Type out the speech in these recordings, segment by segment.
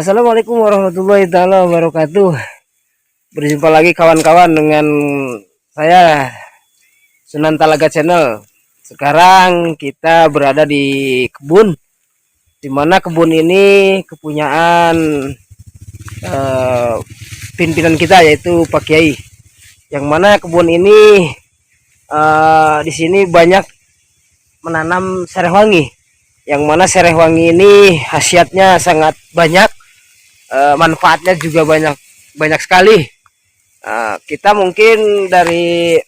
Assalamualaikum warahmatullahi taala wabarakatuh. Berjumpa lagi kawan-kawan dengan saya Sunan Talaga Channel. Sekarang kita berada di kebun, di mana kebun ini kepunyaan pimpinan kita, yaitu Pak Kiai. Yang mana kebun ini di sini banyak menanam sereh wangi. Yang mana sereh wangi ini khasiatnya sangat banyak, manfaatnya juga banyak sekali. Kita mungkin dari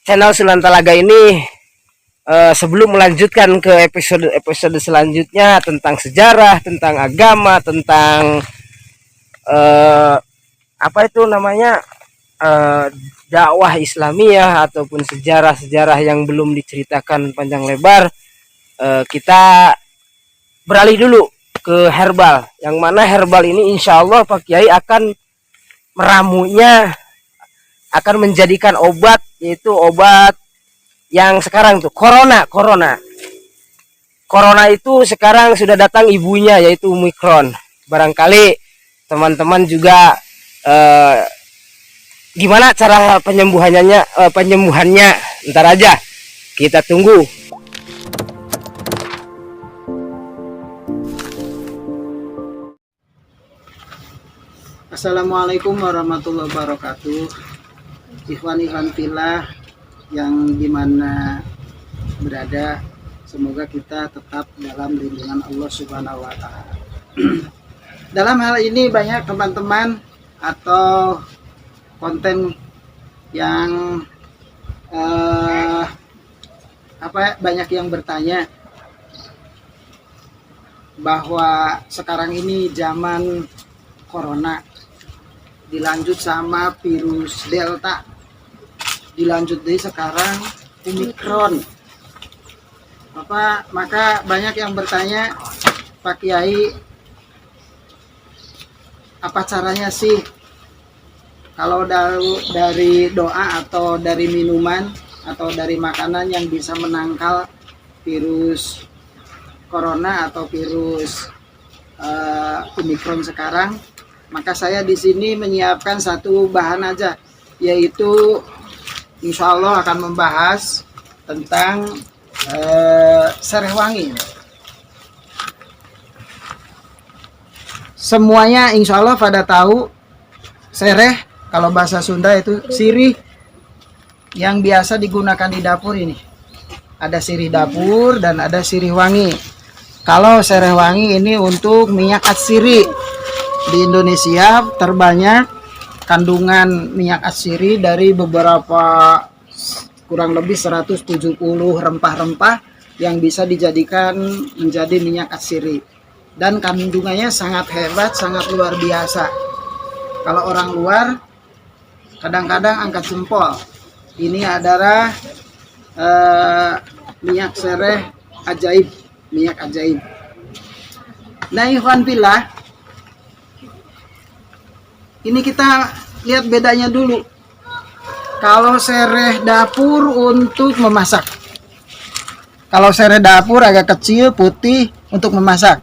channel Sunan Talaga ini, sebelum melanjutkan ke episode selanjutnya tentang sejarah, tentang agama, tentang apa itu namanya, dakwah Islamiyah ataupun sejarah-sejarah yang belum diceritakan panjang lebar, kita beralih dulu ke herbal. Yang mana herbal ini insya Allah Pak Kiai akan meramunya, akan menjadikan obat, yaitu obat yang sekarang tuh corona itu sekarang sudah datang ibunya, yaitu Omicron. Barangkali teman-teman juga gimana cara penyembuhannya ntar aja kita tunggu. Assalamualaikum warahmatullahi wabarakatuh. Ikhwan-ikhwan fillah yang dimana berada, semoga kita tetap dalam lindungan Allah Subhanahu wa Ta'ala. Dalam hal ini banyak teman-teman atau konten yang banyak yang bertanya bahwa sekarang ini zaman corona, dilanjut sama virus Delta, dilanjut dari sekarang Omicron. Maka banyak yang bertanya, Pak Kiai, apa caranya sih kalau dari doa atau dari minuman atau dari makanan yang bisa menangkal virus corona atau virus Omicron sekarang? Maka saya di sini menyiapkan satu bahan aja, yaitu insya Allah akan membahas tentang sereh wangi. Semuanya insya Allah pada tahu sereh, kalau bahasa Sunda itu sirih, yang biasa digunakan di dapur ini. Ada sirih dapur dan ada sirih wangi. Kalau sereh wangi ini untuk minyak atsiri. Di Indonesia terbanyak kandungan minyak atsiri dari beberapa kurang lebih 170 rempah-rempah yang bisa dijadikan menjadi minyak atsiri, dan kandungannya sangat hebat, sangat luar biasa. Kalau orang luar kadang-kadang angkat jempol. Ini adalah minyak sereh ajaib, minyak ajaib. Nah, ikhwan fillah, ini kita lihat bedanya dulu. Kalau sereh dapur untuk memasak, kalau sereh dapur agak kecil putih untuk memasak.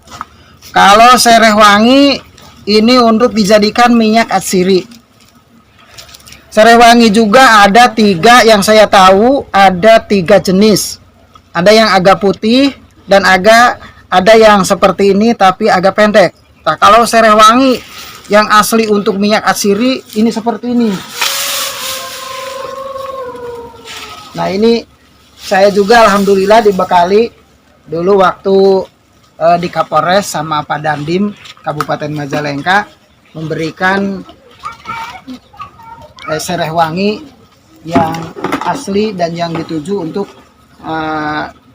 Kalau sereh wangi ini untuk dijadikan minyak atsiri. Sereh wangi juga ada 3 yang saya tahu, ada 3 jenis. Ada yang agak putih dan ada yang seperti ini tapi agak pendek. Nah, kalau sereh wangi yang asli untuk minyak atsiri ini seperti ini. Nah, ini saya juga alhamdulillah dibekali dulu waktu di Kapolres sama Pak Dandim Kabupaten Majalengka, memberikan sereh wangi yang asli dan yang dituju untuk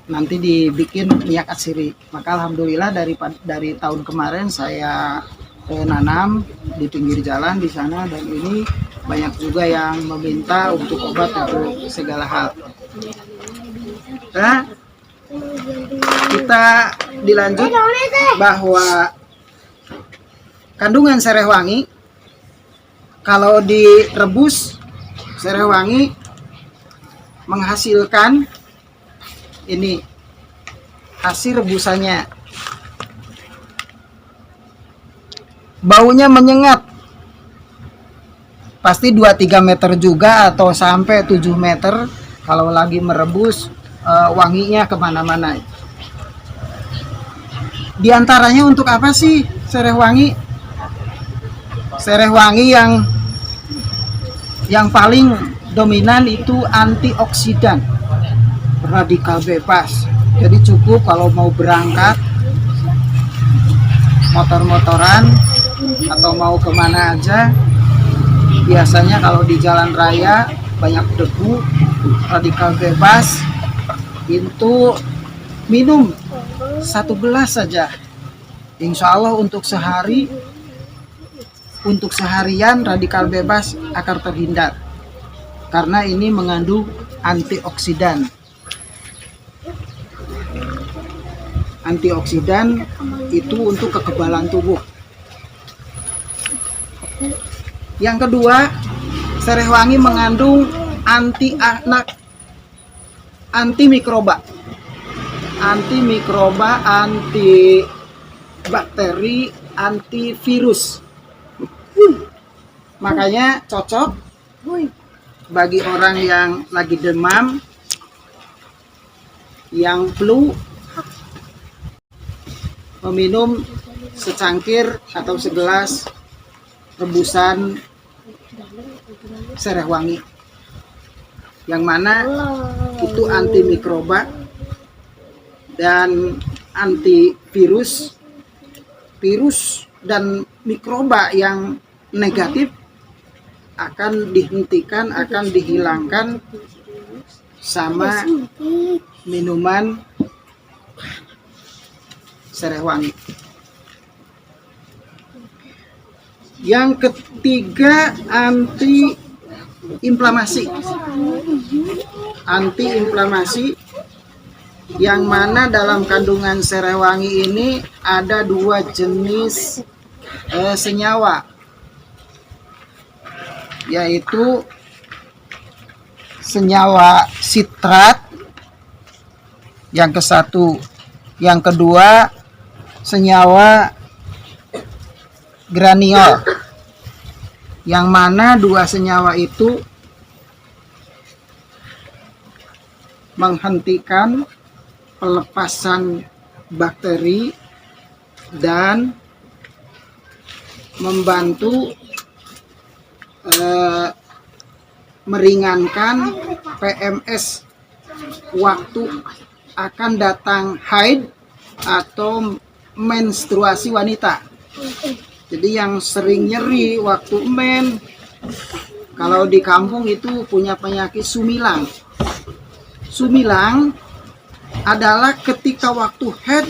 nanti dibikin minyak atsiri. Maka alhamdulillah dari tahun kemarin saya nanam di pinggir jalan di sana, dan ini banyak juga yang meminta untuk obat untuk segala hal. Nah, kita dilanjut bahwa kandungan sereh wangi, kalau direbus sereh wangi menghasilkan ini hasil rebusannya. baunya menyengat. Pasti 2-3 meter juga atau sampai 7 meter kalau lagi merebus, wanginya kemana-mana. Di antaranya untuk apa sih sereh wangi? Sereh wangi yang paling dominan itu antioksidan, radikal bebas. Jadi cukup kalau mau berangkat motor-motoran atau mau kemana aja, biasanya kalau di jalan raya banyak debu, radikal bebas, itu minum 1 gelas saja, insya Allah untuk seharian radikal bebas akan terhindar, karena ini mengandung antioksidan. Antioksidan itu untuk kekebalan tubuh. Yang kedua, sereh wangi mengandung antimikroba, antibakteri, antivirus. Makanya cocok bagi orang yang lagi demam, yang flu, meminum secangkir atau segelas rebusan sereh wangi, yang mana itu antimikroba dan antivirus. Virus dan mikroba yang negatif akan dihentikan, akan dihilangkan sama minuman sereh wangi. Yang ketiga, antiinflamasi. Antiinflamasi, yang mana dalam kandungan sereh wangi ini ada 2 jenis senyawa, yaitu senyawa sitrat yang ke-1, yang kedua senyawa graniol, yang mana 2 senyawa itu menghentikan pelepasan bakteri dan membantu meringankan PMS waktu akan datang haid atau menstruasi wanita. Jadi yang sering nyeri waktu men, kalau di kampung itu punya penyakit sumilang. Sumilang adalah ketika waktu haid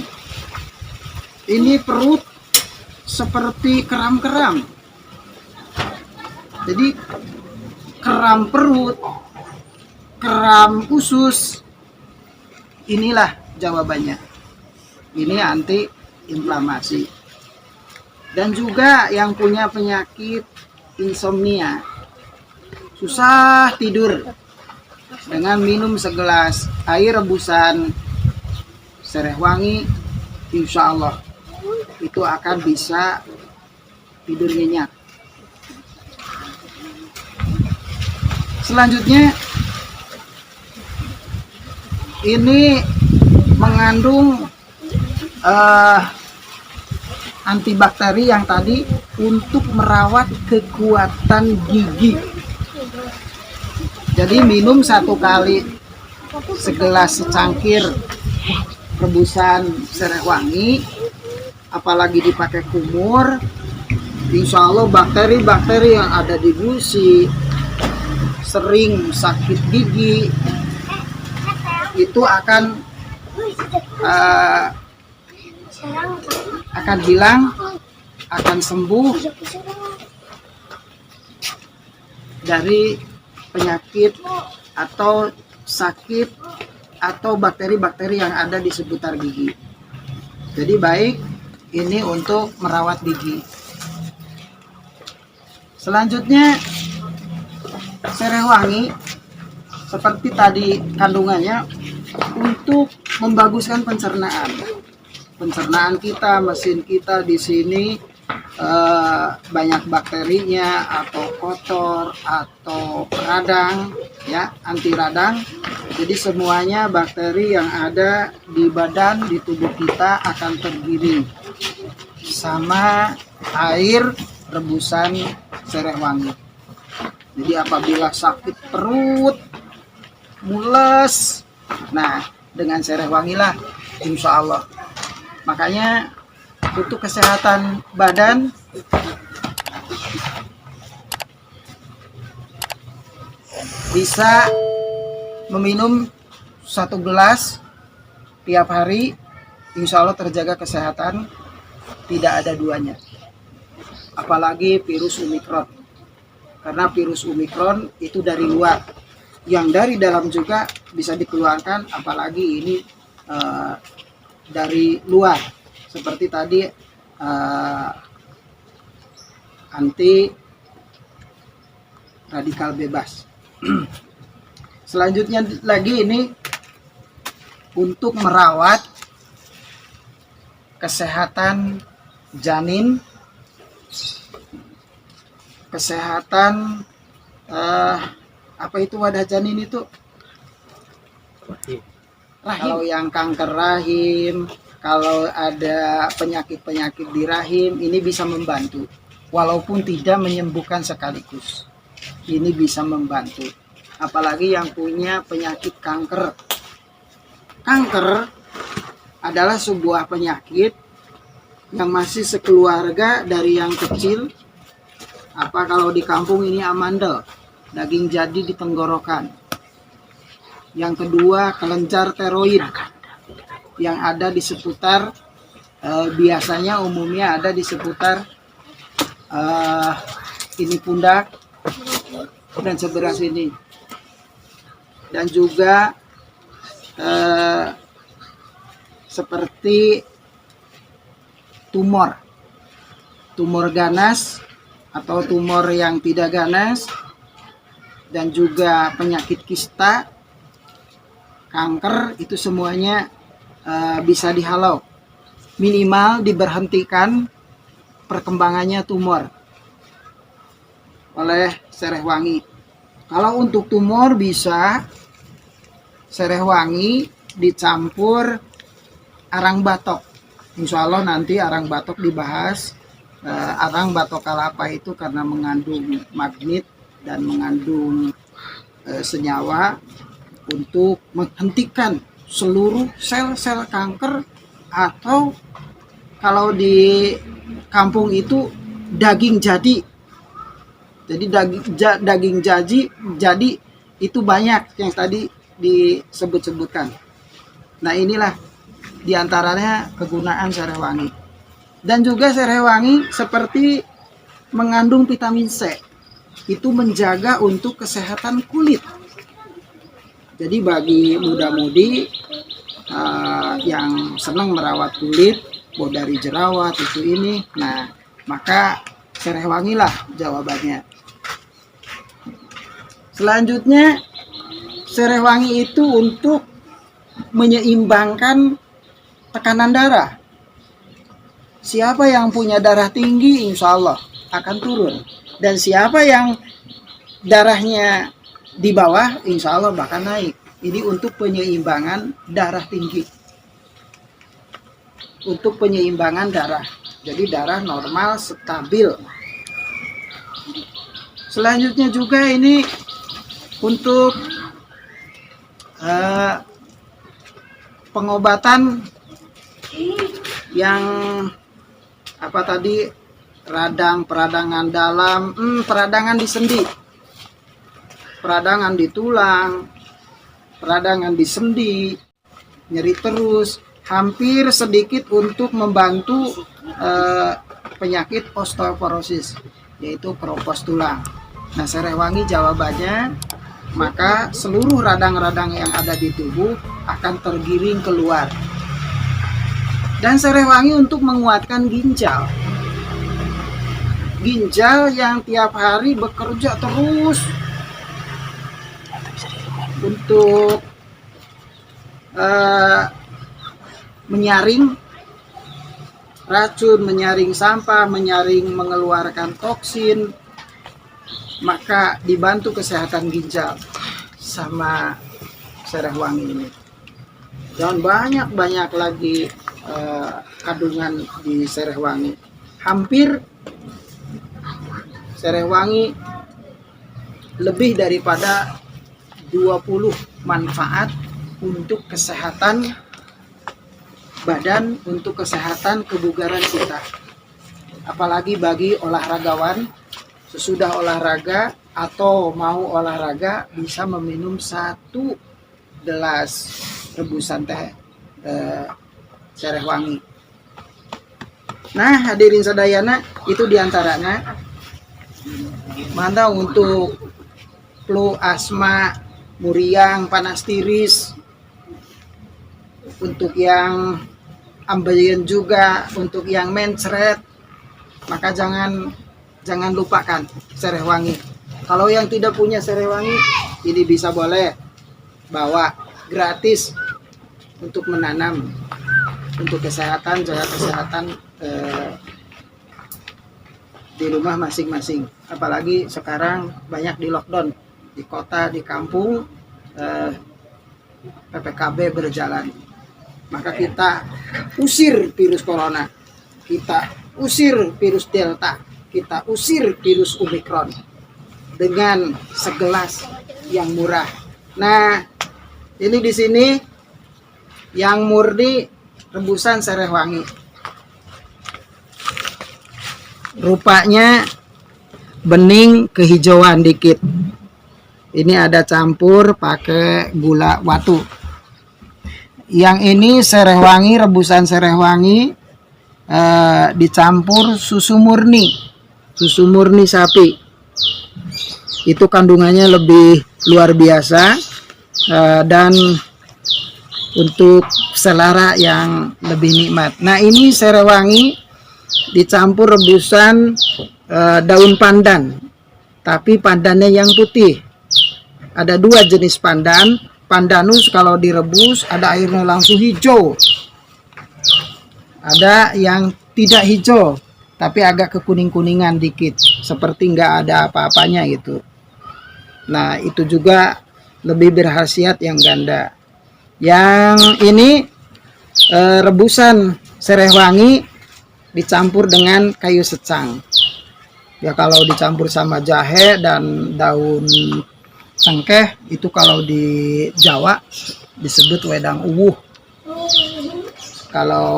ini perut seperti keram-keram. Jadi keram perut, keram usus, inilah jawabannya. Ini anti-inflamasi. Dan juga yang punya penyakit insomnia, susah tidur, dengan minum segelas air rebusan sereh wangi, insya Allah itu akan bisa tidur nyenyak. Selanjutnya, ini mengandung antibakteri yang tadi untuk merawat kekuatan gigi. Jadi minum 1 kali segelas secangkir rebusan sereh wangi, apalagi dipakai kumur, insya Allah bakteri-bakteri yang ada di gusi, sering sakit gigi, itu akan hilang, akan sembuh dari penyakit atau sakit atau bakteri-bakteri yang ada di seputar gigi. Jadi baik ini untuk merawat gigi. Selanjutnya, sereh wangi seperti tadi kandungannya untuk membaguskan pencernaan. Pencernaan kita, mesin kita di sini banyak bakterinya atau kotor atau radang, ya, anti radang. Jadi semuanya bakteri yang ada di badan, di tubuh kita akan tergiring sama air rebusan sereh wangi. Jadi apabila sakit perut, mules, nah dengan sereh wangilah insya Allah. Makanya untuk kesehatan badan bisa meminum 1 gelas tiap hari, insya Allah terjaga kesehatan, tidak ada duanya. Apalagi virus Omikron, karena virus Omikron itu dari luar, yang dari dalam juga bisa dikeluarkan, apalagi ini dari luar, seperti tadi anti radikal bebas. Selanjutnya lagi ini untuk merawat kesehatan janin, kesehatan apa itu wadah janin itu? Rahim. Kalau yang kanker rahim, kalau ada penyakit-penyakit di rahim, ini bisa membantu. Walaupun tidak menyembuhkan sekaligus, ini bisa membantu. Apalagi yang punya penyakit kanker. Kanker adalah sebuah penyakit yang masih sekeluarga dari yang kecil. Apa kalau di kampung ini amandel, daging jadi di tenggorokan. Yang kedua kelenjar tiroid yang ada di seputar, biasanya umumnya ada di seputar ini pundak dan sebelah sini. Dan juga seperti tumor ganas atau tumor yang tidak ganas, dan juga penyakit kista, kanker, itu semuanya bisa dihalau, minimal diberhentikan perkembangannya tumor oleh sereh wangi. Kalau untuk tumor bisa sereh wangi dicampur arang batok. Insya Allah nanti arang batok dibahas. Arang batok kalapa itu karena mengandung magnet dan mengandung senyawa untuk menghentikan seluruh sel-sel kanker, atau kalau di kampung itu daging jadi. Jadi daging jadi itu banyak yang tadi disebut-sebutkan. Nah inilah diantaranya kegunaan sereh wangi. Dan juga sereh wangi seperti mengandung vitamin C, itu menjaga untuk kesehatan kulit. Jadi bagi muda-mudi yang senang merawat kulit, mau dari jerawat itu ini, nah maka sereh wangilah jawabannya. Selanjutnya sereh wangi itu untuk menyeimbangkan tekanan darah. Siapa yang punya darah tinggi insya Allah akan turun, dan siapa yang darahnya di bawah insya Allah bahkan naik. Ini untuk penyeimbangan darah tinggi, untuk penyeimbangan darah, jadi darah normal stabil. Selanjutnya juga ini untuk pengobatan yang apa tadi, peradangan dalam, peradangan di sendi, peradangan di tulang, peradangan di sendi, nyeri terus, hampir sedikit untuk membantu penyakit osteoporosis, yaitu keropos tulang. Nah sereh wangi jawabannya, maka seluruh radang-radang yang ada di tubuh akan tergiring keluar. Dan sereh wangi untuk menguatkan ginjal. Ginjal yang tiap hari bekerja terus untuk menyaring racun, menyaring sampah, menyaring mengeluarkan toksin, maka dibantu kesehatan ginjal sama sereh wangi ini. Dan banyak lagi kandungan di sereh wangi. Hampir sereh wangi lebih daripada 20 manfaat untuk kesehatan badan, untuk kesehatan kebugaran kita. Apalagi bagi olahragawan, sesudah olahraga atau mau olahraga bisa meminum 1 gelas rebusan teh sereh wangi. Nah, hadirin sadayana, itu diantaranya. Mantap untuk flu, asma, muriang, panas tiris, untuk yang ambeien juga, untuk yang mencret, maka jangan lupakan sereh wangi. Kalau yang tidak punya sereh wangi, ini bisa boleh bawa gratis untuk menanam, untuk kesehatan, jaga kesehatan di rumah masing-masing. Apalagi sekarang banyak di lockdown, di kota, di kampung, PPKB berjalan. Maka kita usir virus corona, kita usir virus delta, kita usir virus omikron dengan segelas yang murah. Nah, ini di sini yang murni rebusan sereh wangi. Rupanya bening kehijauan dikit. Ini ada campur pakai gula watu. Yang ini sereh wangi, rebusan sereh wangi dicampur susu murni sapi. Itu kandungannya lebih luar biasa dan untuk selera yang lebih nikmat. Nah, ini sereh wangi dicampur rebusan daun pandan, tapi pandannya yang putih. Ada 2 jenis pandan. Pandanus kalau direbus ada airnya langsung hijau, ada yang tidak hijau tapi agak kekuning-kuningan dikit, seperti nggak ada apa-apanya gitu. Nah, itu juga lebih berkhasiat yang ganda. Yang ini rebusan sereh wangi dicampur dengan kayu secang. Ya, kalau dicampur sama jahe dan daun cengkeh, itu kalau di Jawa disebut wedang uwuh. Kalau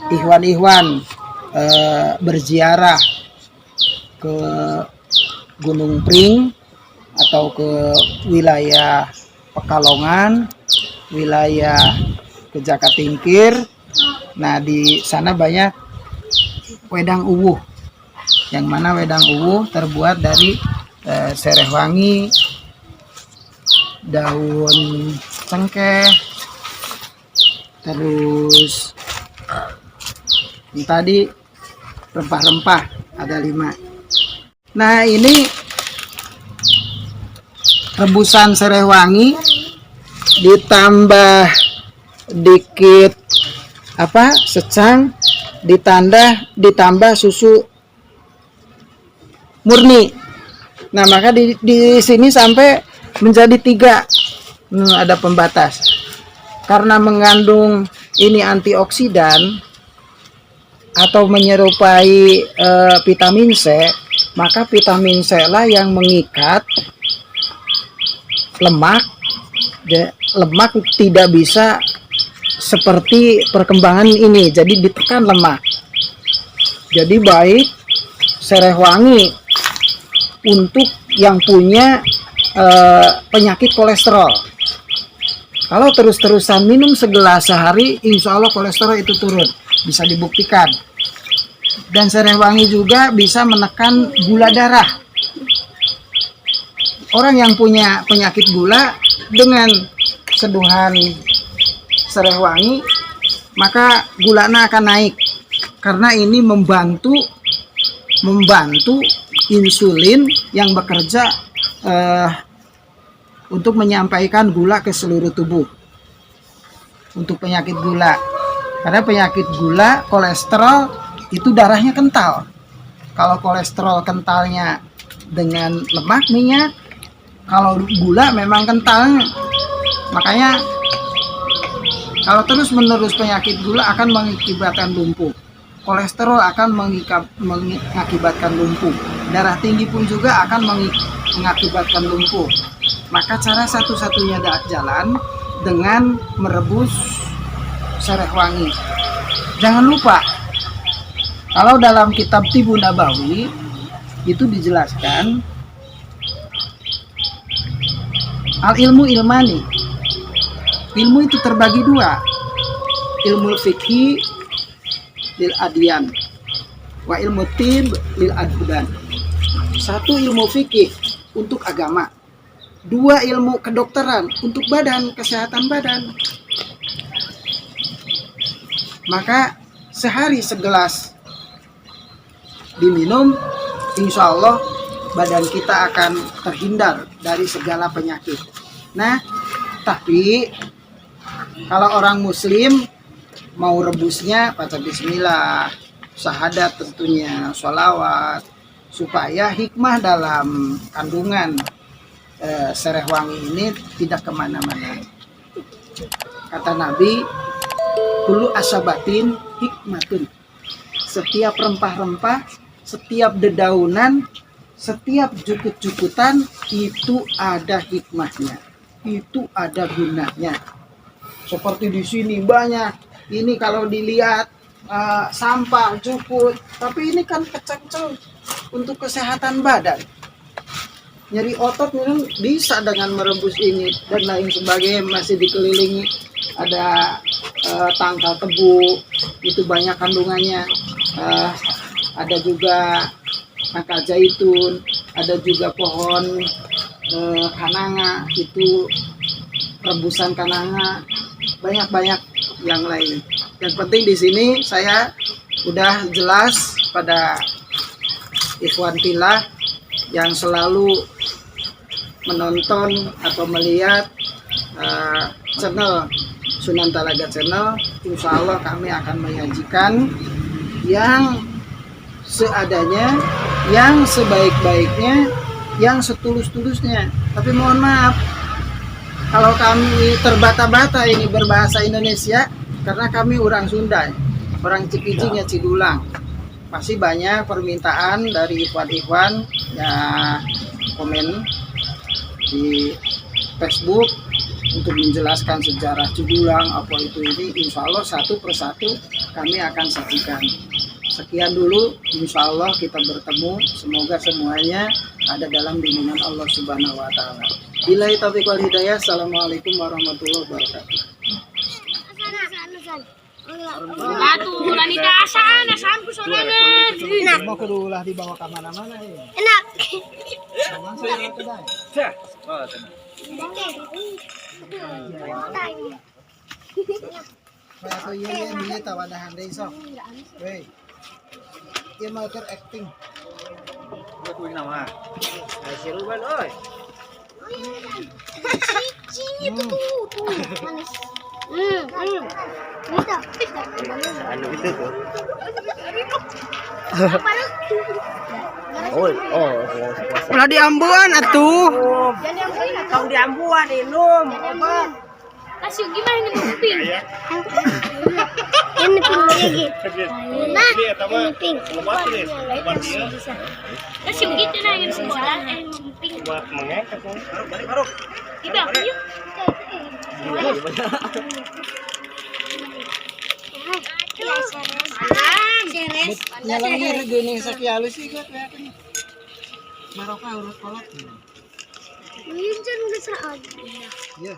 ihwan-ihwan berziarah ke Gunung Pring atau ke wilayah Pekalongan, wilayah ke Jakatingkir, nah di sana banyak wedang uwuh, yang mana wedang uwuh terbuat dari sereh wangi, daun cengkeh, terus yang tadi rempah-rempah ada 5. Nah, ini rebusan sereh wangi ditambah dikit secang, ditambah susu murni. Nah, maka di sini sampai menjadi 3. Ada pembatas. Karena mengandung ini antioksidan atau menyerupai vitamin C, maka vitamin C lah yang mengikat lemak. Lemak tidak bisa seperti perkembangan ini, jadi ditekan lemak. Jadi baik sereh wangi untuk yang punya penyakit kolesterol. Kalau terus-terusan minum segelas sehari, insya Allah kolesterol itu turun, bisa dibuktikan. Dan sereh wangi juga bisa menekan gula darah. Orang yang punya penyakit gula dengan seduhan sereh wangi, maka gulanya akan naik, karena ini membantu insulin yang bekerja untuk menyampaikan gula ke seluruh tubuh untuk penyakit gula. Karena penyakit gula, kolesterol itu darahnya kental. Kalau kolesterol kentalnya dengan lemak, minyak, kalau gula memang kental. Makanya kalau terus menerus penyakit gula akan mengakibatkan lumpuh. Kolesterol akan mengakibatkan lumpuh. Darah tinggi pun juga akan mengakibatkan lumpuh. Maka cara satu-satunya jalan dengan merebus sereh wangi. Jangan lupa, kalau dalam kitab Tibun Nabawi itu dijelaskan al ilmu ilmani. Ilmu itu terbagi dua, ilmu fikih lil adyan wa ilmu tib lil adbudan. Satu ilmu fikih untuk agama, dua ilmu kedokteran untuk badan, kesehatan badan. Maka sehari segelas diminum, insya Allah badan kita akan terhindar dari segala penyakit. Nah, tapi kalau orang muslim mau rebusnya baca bismillah, syahadat tentunya, sholawat, supaya hikmah dalam kandungan sereh wangi ini tidak kemana-mana. Kata Nabi, kullu asabatin hikmatun. Setiap rempah-rempah, setiap dedaunan, setiap jukut-jukutan itu ada hikmahnya, itu ada gunanya. Seperti di sini banyak. Ini kalau dilihat sampah, jukut, tapi ini kan keceng-ceng untuk kesehatan badan. Nyeri otot minum bisa dengan merebus ini dan lain sebagainya. Masih dikelilingi ada tangkal tebu, itu banyak kandungannya. Ada juga nangka zaitun, ada juga pohon kananga, itu rebusan kananga, banyak yang lain. Yang penting di sini saya udah jelas pada ikhwan fillah yang selalu menonton atau melihat channel Sunan Talaga Channel. Insya Allah kami akan menyajikan yang seadanya, yang sebaik-baiknya, yang setulus-tulusnya. Tapi mohon maaf kalau kami terbata-bata ini berbahasa Indonesia, karena kami orang Sunda, orang Cikijing ya Cidulang. Masih banyak permintaan dari ikhwan-ikhwan ya, komen di Facebook untuk menjelaskan sejarah Cidulang apa itu ini. Insya Allah satu persatu kami akan sajikan. Sekian dulu, insya Allah kita bertemu. Semoga semuanya ada dalam bimbingan Allah Subhanahu wa Ta'ala. Billahi taufiq wal hidayah. Assalamualaikum warahmatullahi wabarakatuh. Enak. Mau kedulah dibawa ke mana-mana ya. Enak. Kaya iya ini tawadahan deh sok. Weh. Dia mau ke acting. Gue kuing nama. Ay, si Ruben, oi. Cici itu tuh manis. Ano itu tuh? Oh, Ulah di Ambuan atuh. Kau di Ambuan minum. Kasih gimana ini pink? Ini pink lagi. Nah, ini pink. Kasih begitu nah yang sekolah pink. Buat mengangkat. Baru. Itu apa yuk? Nyalangnya regeni sakialu sih kok kelihatannya. Barokah urut kolot. Ini jangan saat. Iya.